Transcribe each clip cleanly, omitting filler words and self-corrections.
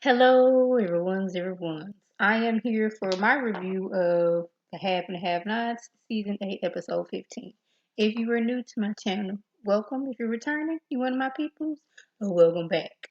Hello, everyone's. I am here for my review of The Have and Have Nots, Season 8, Episode 15. If you are new to my channel, welcome. If you're returning, you one of my peoples, welcome back.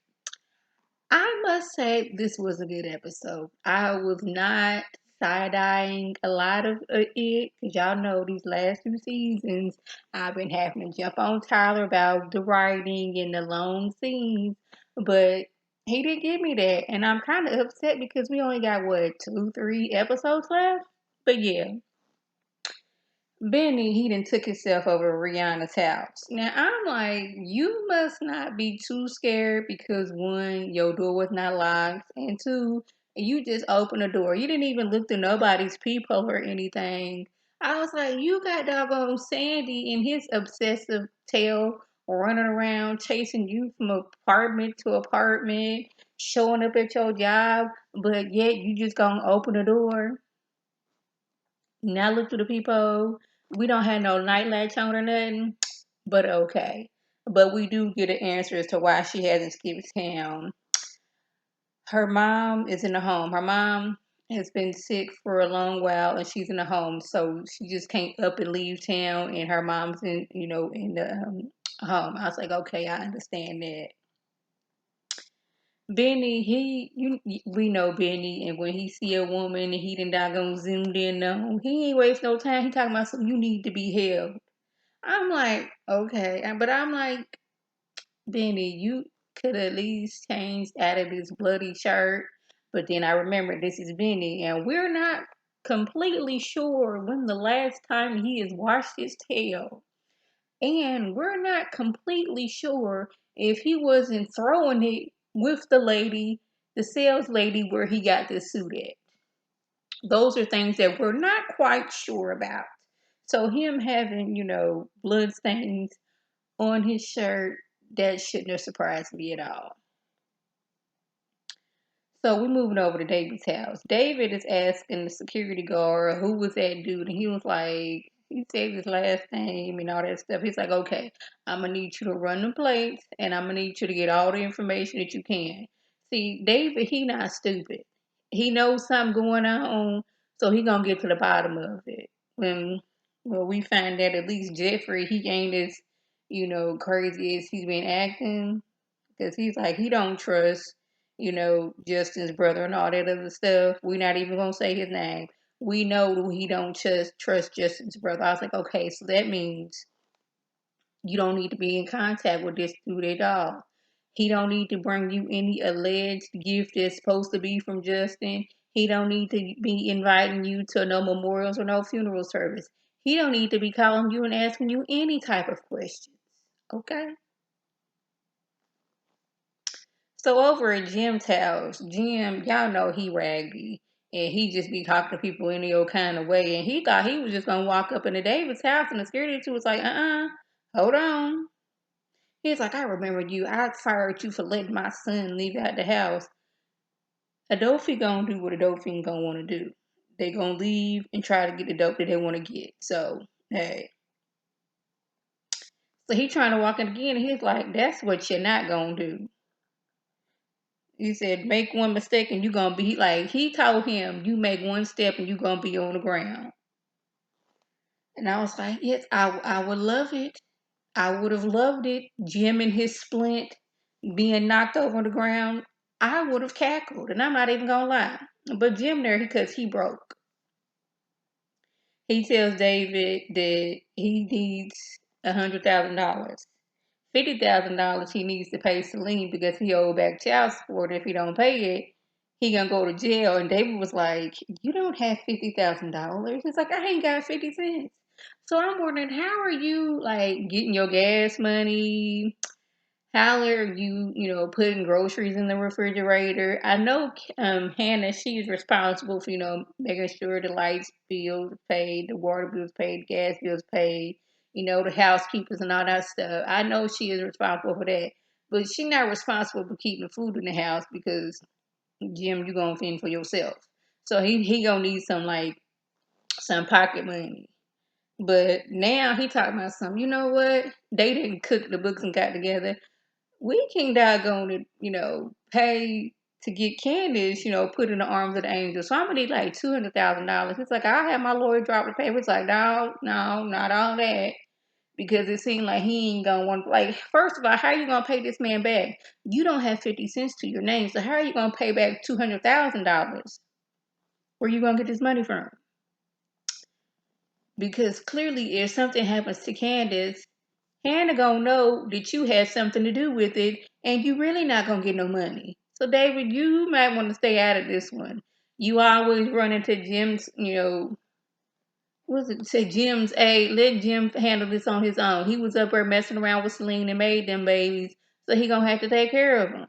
I must say this was a good episode. I was not side-eyeing a lot of it, because y'all know these last two seasons, I've been having to jump on Tyler about the writing and the long scenes, but he didn't give me that, and I'm kind of upset because we only got, what, two, three episodes left? But yeah, Benny, he done took himself over Rihanna's house. Now I'm like, you must not be too scared because one, your door was not locked, and two, you just opened the door. You didn't even look through nobody's peephole or anything. I was like, you got doggone Sandy and his obsessive tail running around chasing you from apartment to apartment, showing up at your job, but yet you just gonna open the door. Now look through the peephole. We don't have no night latch on or nothing, but okay. But we do get an answer as to why she hasn't skipped town. Her mom is in the home. Her mom has been sick for a long while, and she's in the home, so she just can't up and leave town. And her mom's in the home. I was like, okay, I understand that. Benny, we know Benny, and when he see a woman and he done doggone zoomed in on, he ain't waste no time. He talking about something you need to be held. I'm like, okay, but I'm like, Benny, you could at least change out of this bloody shirt. But then I remember this is Benny, and we're not completely sure when the last time he has washed his tail. And we're not completely sure if he wasn't throwing it with the lady, the sales lady, where he got this suit at. Those are things that we're not quite sure about. So him having, blood stains on his shirt, that shouldn't have surprised me at all. So we're moving over to David's house. David is asking the security guard who was that dude, and he was like, he said his last name and all that stuff. He's like, okay, I'm gonna need you to run the plates, and I'm gonna need you to get all the information that you can. See, David, he not stupid. He knows something going on, so he gonna get to the bottom of it. When well, we find that at least Jeffrey, he ain't as crazy as he's been acting. Because he's like, he don't trust, Justin's brother and all that other stuff. We're not even going to say his name. We know that he don't trust Justin's brother. I was like, okay, so that means you don't need to be in contact with this dude at all. He don't need to bring you any alleged gift that's supposed to be from Justin. He don't need to be inviting you to no memorials or no funeral service. He don't need to be calling you and asking you any type of questions. Okay? So over at Jim's house, Jim, y'all know he raggedy. And he just be talking to people any old kind of way. And he thought he was just gonna walk up into David's house and the security was like, hold on. He's like, I remember you. I fired you for letting my son leave out the house. Adolphe gonna do what Adolphe gonna wanna do. They gonna leave and try to get the dope that they wanna get. So hey. So he trying to walk in again and he's like, that's what you're not gonna do. He said, make one mistake and you're going to be like, he told him, you make one step and you're going to be on the ground. And I was like, yes, I would love it. I would have loved it. Jim and his splint being knocked over on the ground, I would have cackled. And I'm not even going to lie. But Jim there, because he broke. He tells David that he needs $100,000. $50,000 he needs to pay Celine because he owed back child support. If he don't pay it, he gonna go to jail. And David was like, "You don't have $50,000." He's like, "I ain't got 50 cents." So I'm wondering, how are you like getting your gas money? How are you, putting groceries in the refrigerator? I know Hannah, she's responsible for, making sure the lights bills paid, the water bills paid, gas bills paid, the housekeepers and all that stuff. I know she is responsible for that. But she's not responsible for keeping food in the house because, Jim, you're going to fend for yourself. So he going to need some pocket money. But now he talking about something, you know what? They didn't cook the books and got together. We can doggone it, pay. to get Candace, put in the arms of the angel. So I'm gonna need like $200,000. He's like, I'll have my lawyer drop the paper. It's like, no, no, not all that. Because it seemed like he ain't gonna want, like, first of all, how are you gonna pay this man back? You don't have 50 cents to your name, so how are you gonna pay back $200,000? Where you gonna get this money from? Because clearly, if something happens to Candace, Hannah gonna know that you had something to do with it, and you really not gonna get no money. So David, you might want to stay out of this one. You always run into Jim's, what was it? Say Jim's, hey, let Jim handle this on his own. He was up there messing around with Celine and made them babies, so he gonna have to take care of them.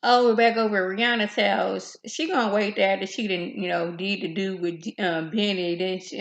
Oh, we're back over at Rihanna's house. She gonna wait there that she didn't, need to do with Benny. Then she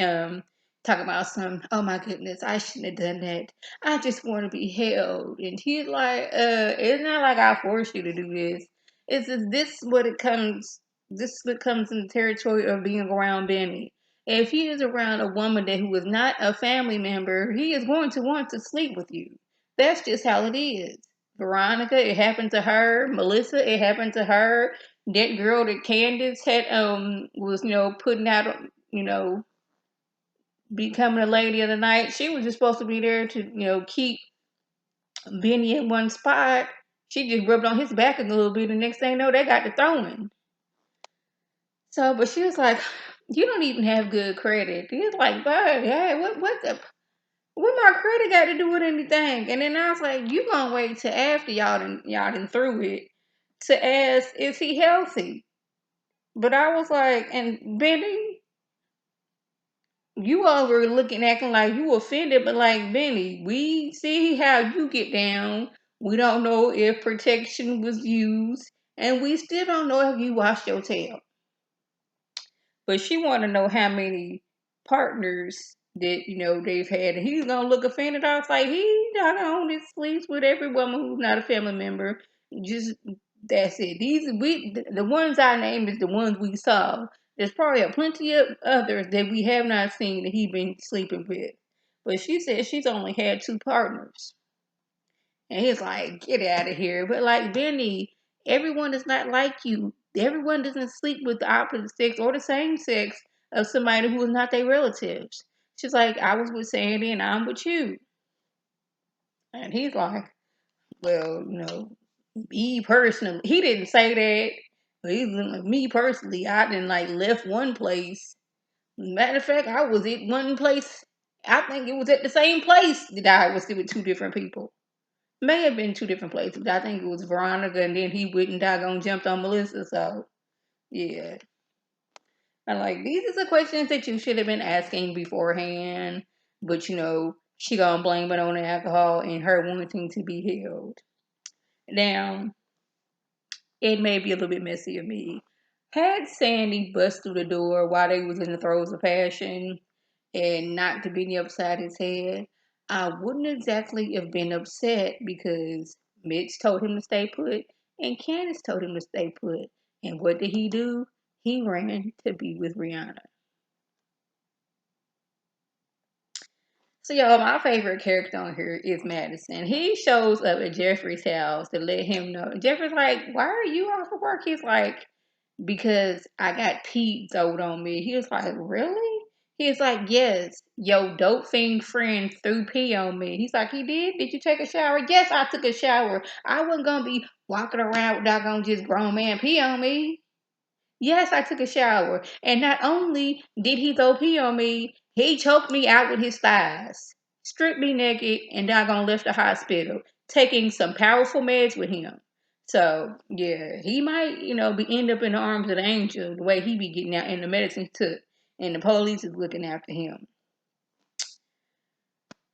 talking about some. Oh my goodness, I shouldn't have done that. I just want to be held. And he's like, it's not like I forced you to do this. It's just this what it comes. This is what comes in the territory of being around Benny. If he is around a woman that who is not a family member, he is going to want to sleep with you. That's just how it is. Veronica, it happened to her. Melissa, it happened to her. That girl that Candace had was putting out becoming a lady of the night. She was just supposed to be there to keep Benny in one spot. She just rubbed on his back a little bit. The next thing you know, they got to throwing. So, but she was like, "You don't even have good credit." He's like, "But hey, what my credit got to do with anything?" And then I was like, "You gonna wait till after y'all done through it to ask is he healthy?" But I was like, and Benny, you all were looking acting like you offended, but like Benny, we see how you get down. We don't know if protection was used, and we still don't know if you washed your tail. But she want to know how many partners that they've had, and he's gonna look offended. I was like, he not on his sleeps with every woman who's not a family member. Just that's it. The ones I named is the ones we saw. There's probably a plenty of others that we have not seen that he been sleeping with. But she said she's only had two partners. And he's like, get out of here. But like Benny, everyone is not like you. Everyone doesn't sleep with the opposite sex or the same sex of somebody who is not their relatives. She's like, I was with Sandy and I'm with you. And he's like, well, me personally, he didn't say that. But he's like, me personally, I didn't like left one place. Matter of fact, I was at one place. I think it was at the same place that I was with two different people. May have been two different places. I think it was Veronica, and then he went and doggone jumped on Melissa. So, yeah. I like, these are the questions that you should have been asking beforehand. But, she gonna blame it on the alcohol and her wanting to be held. Now, it may be a little bit messy of me. Had Sandy bust through the door while they was in the throes of passion and knocked Benny upside his head, I wouldn't exactly have been upset because Mitch told him to stay put and Candace told him to stay put. And what did he do? He ran to be with Rihanna. So, y'all, my favorite character on here is Madison. He shows up at Jeffrey's house to let him know. Jeffrey's like, why are you off of work? He's like, because I got pee throwed on me. He was like, really? He's like, yes, yo dope fiend friend threw pee on me. He's like, he did? Did you take a shower? Yes, I took a shower. I wasn't gonna be walking around with doggone just grown man pee on me. Yes, I took a shower. And not only did he throw pee on me, he choked me out with his thighs, stripped me naked, and doggone left the hospital, taking some powerful meds with him. So, yeah, he might, be end up in the arms of the angel the way he be getting out and the medicine took. And the police is looking after him.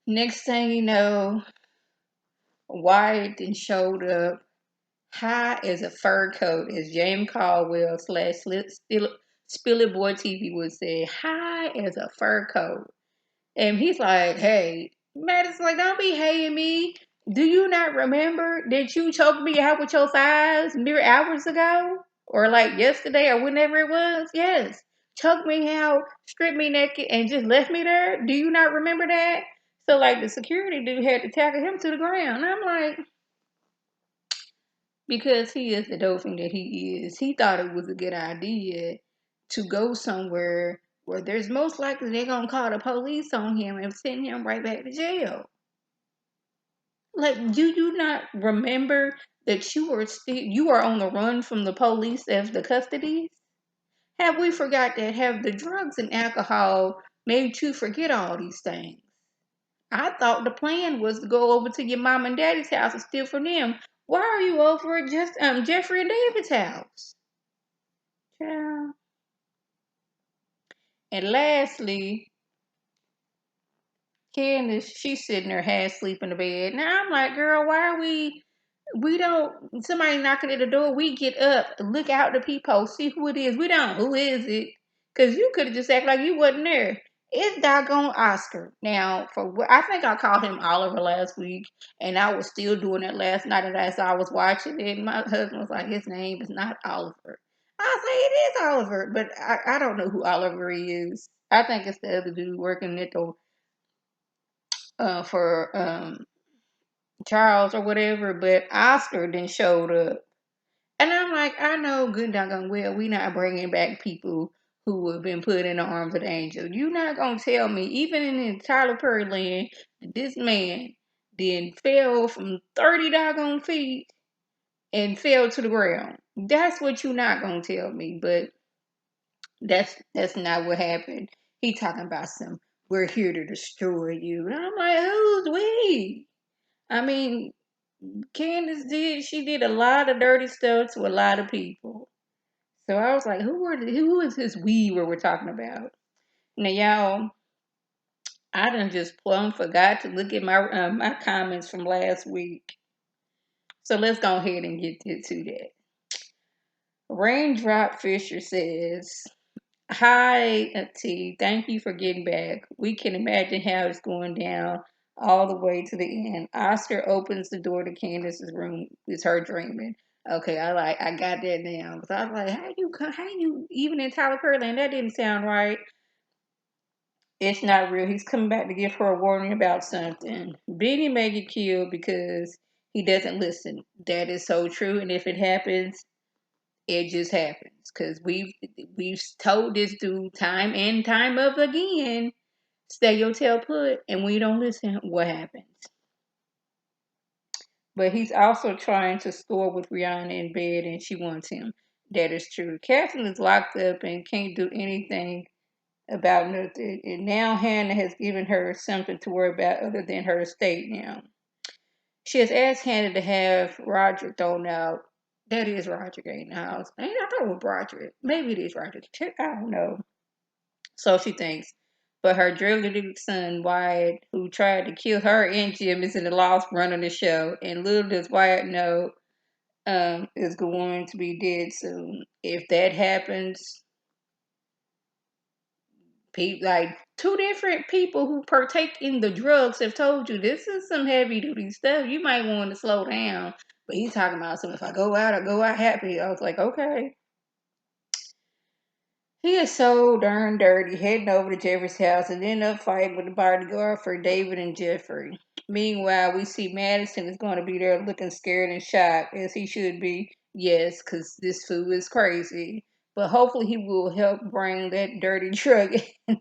Next thing you know, Wyatt then showed up high as a fur coat, as James Caldwell slash Spilly Boy TV would say, high as a fur coat. And he's like, hey, Madison's like, don't be hating me. Do you not remember that you choked me out with your thighs mere hours ago? Or like yesterday or whenever it was? Yes. Choked me out, stripped me naked, and just left me there? Do you not remember that? So like the security dude had to tackle him to the ground. And I'm like, because he is the dolphin that he is. He thought it was a good idea to go somewhere where there's most likely they're gonna call the police on him and send him right back to jail. Like, do you not remember that you are on the run from the police as the custodies? Have we forgot that have the drugs and alcohol made you forget all these things? I thought the plan was to go over to your mom and daddy's house and steal from them. Why are you over at just Jeffrey and David's house? Yeah. And lastly, Candace, she's sitting there half asleep in the bed. Now I'm like, girl, why are we don't, somebody knocking at the door, we get up, look out the peephole, see who it is. We don't, who is it? Because you could have just acted like you wasn't there. It's doggone Oscar. Now, I think I called him Oliver last week, and I was still doing it last night, and as I was watching it, my husband was like, his name is not Oliver. I say it is Oliver, but I don't know who Oliver is. I think it's the other dude working at the for Charles or whatever, but Oscar then showed up. And I'm like, I know good doggone well we not bringing back people who have been put in the arms of the angel. You not gonna tell me, even in Tyler Perry land, that this man then fell from 30 doggone feet and fell to the ground. That's what you not gonna tell me, but that's not what happened. He talking about some, we're here to destroy you. And I'm like, who's we? I mean, she did a lot of dirty stuff to a lot of people. So I was like, who is this we where we're talking about? Now, y'all, I done just plumb forgot to look at my comments from last week. So let's go ahead and get to that. Raindrop Fisher says, hi, T. Thank you for getting back. We can imagine how it's going down all the way to the end. Oscar opens the door to Candace's room. It's her dreaming. Okay, I got that now. Because I was like, how you, even in Tyler Perry Land, that didn't sound right. It's not real. He's coming back to give her a warning about something. Benny may get killed because he doesn't listen. That is so true. And if it happens, it just happens. Because we've told this dude time and time up again, stay your tail put. And when you don't listen, what happens? But he's also trying to store with Rihanna in bed, and she wants him. That is true. Catherine is locked up and can't do anything about nothing. And now Hannah has given her something to worry about other than her estate now. She has asked Hannah to have Roger thrown out. That is Roger in the house. I thought it was Roger. Maybe it is Roger. I don't know. So she thinks. But her drug-addicted son, Wyatt, who tried to kill her and Jim, is in the loft running the show. And little does Wyatt know is going to be dead soon. If that happens, like two different people who partake in the drugs have told you this is some heavy duty stuff. You might want to slow down. But he's talking about something. If I go out happy. I was like, okay. He is so darn dirty, heading over to Jeffrey's house and end up fighting with the bodyguard for David and Jeffrey. Meanwhile, we see Madison is going to be there looking scared and shocked, as he should be. Yes, because this fool is crazy. But hopefully he will help bring that dirty drug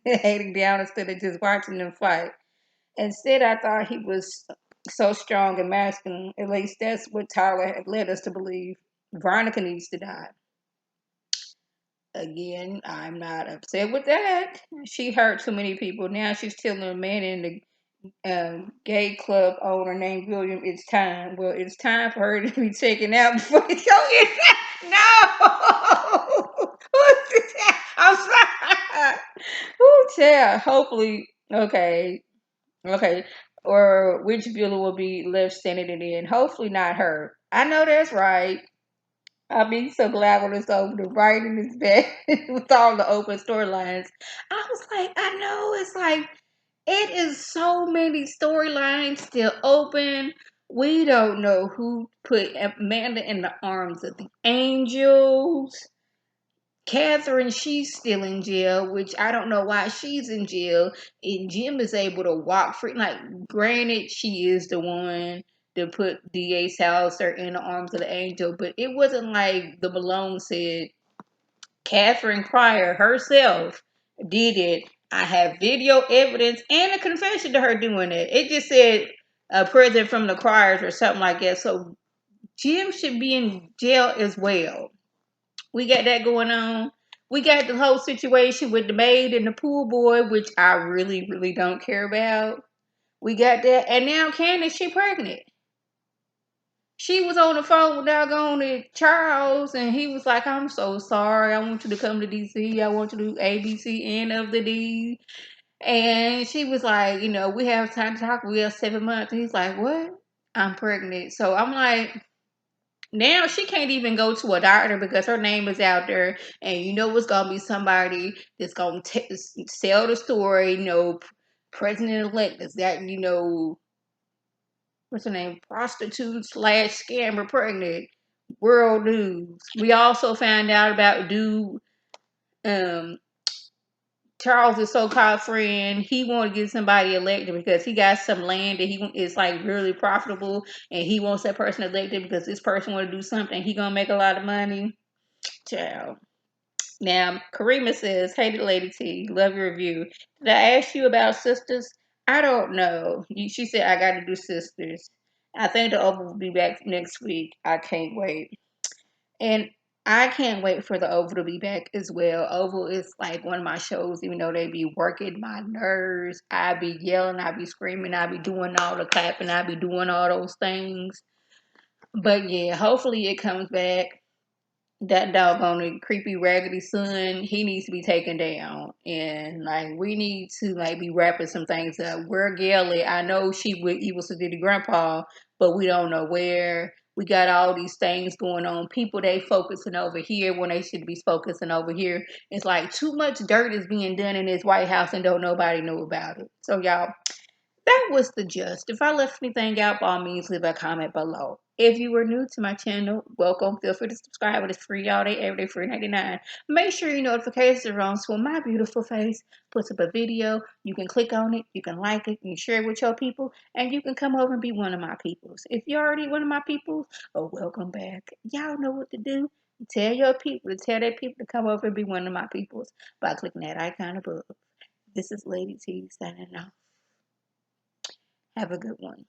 heading down instead of just watching them fight. Instead, I thought he was so strong and masculine. At least that's what Tyler had led us to believe. Veronica needs to die. Again, I'm not upset with that. She hurt too many people. Now she's telling a man in the gay club owner named William it's time. Well, it's time for her to be taken out before it's going. No! I'm sorry. Who tell? Hopefully, okay. Okay. Or which villain will be left standing in the end? Hopefully not her. I know that's right. I'll be so glad when it's over. The writing is back with all the open storylines. I was like, I know it's like it is so many storylines still open. We don't know who put Amanda in the arms of the angels. Catherine, she's still in jail, which I don't know why she's in jail. And Jim is able to walk free. Like, granted, she is the one to put DA Salzer in the arms of the angel, but it wasn't like the Malone said. Catherine Pryor herself did it. I have video evidence and a confession to her doing it. It just said a president from the choirs or something like that. So Jim should be in jail as well. We got that going on. We got the whole situation with the maid and the pool boy, which I really, really don't care about. We got that. And now Candace, she pregnant. She was on the phone with doggone Charles, and he was like, I'm so sorry. I want you to come to DC. I want you to do ABC end of the D. And she was like, we have time to talk. We have 7 months. And he's like, what? I'm pregnant. So I'm like, now she can't even go to a doctor because her name is out there. And it's going to be somebody that's going to sell the story, president-elect is that, what's her name, prostitute slash scammer pregnant. World news. We also found out about dude, um, Charles' so-called friend. He wanted to get somebody elected because he got some land that he is like really profitable, and he wants that person elected because this person want to do something. He gonna make a lot of money. Child. Now, Karima says, "Hey, Lady T, love your review. Did I ask you about sisters? I don't know. She said I got to do sisters. I think the Oval will be back next week. I can't wait, and I can't wait for the Oval to be back as well. Oval is like one of my shows, even though they be working my nerves. I be yelling, I be screaming, I be doing all the clapping, I be doing all those things. But yeah, hopefully it comes back. That doggone creepy raggedy son, he needs to be taken down, and like we need to like be wrapping some things up. Where Gailey, I know she with evil Sadiddy grandpa, but we don't know where. We got all these things going on. People they focusing over here when they should be focusing over here. It's like too much dirt is being done in this White House and don't nobody know about it. So y'all, that was the gist. If I left anything out, by all means, leave a comment below. If you were new to my channel, welcome. Feel free to subscribe. It is free all day, every day, free 99. Make sure your notifications are on so when my beautiful face puts up a video, you can click on it, you can like it, you can share it with your people, and you can come over and be one of my peoples. If you're already one of my peoples, oh, welcome back. Y'all know what to do. Tell your people to tell their people to come over and be one of my peoples by clicking that icon above. This is Lady T signing off. Have a good one.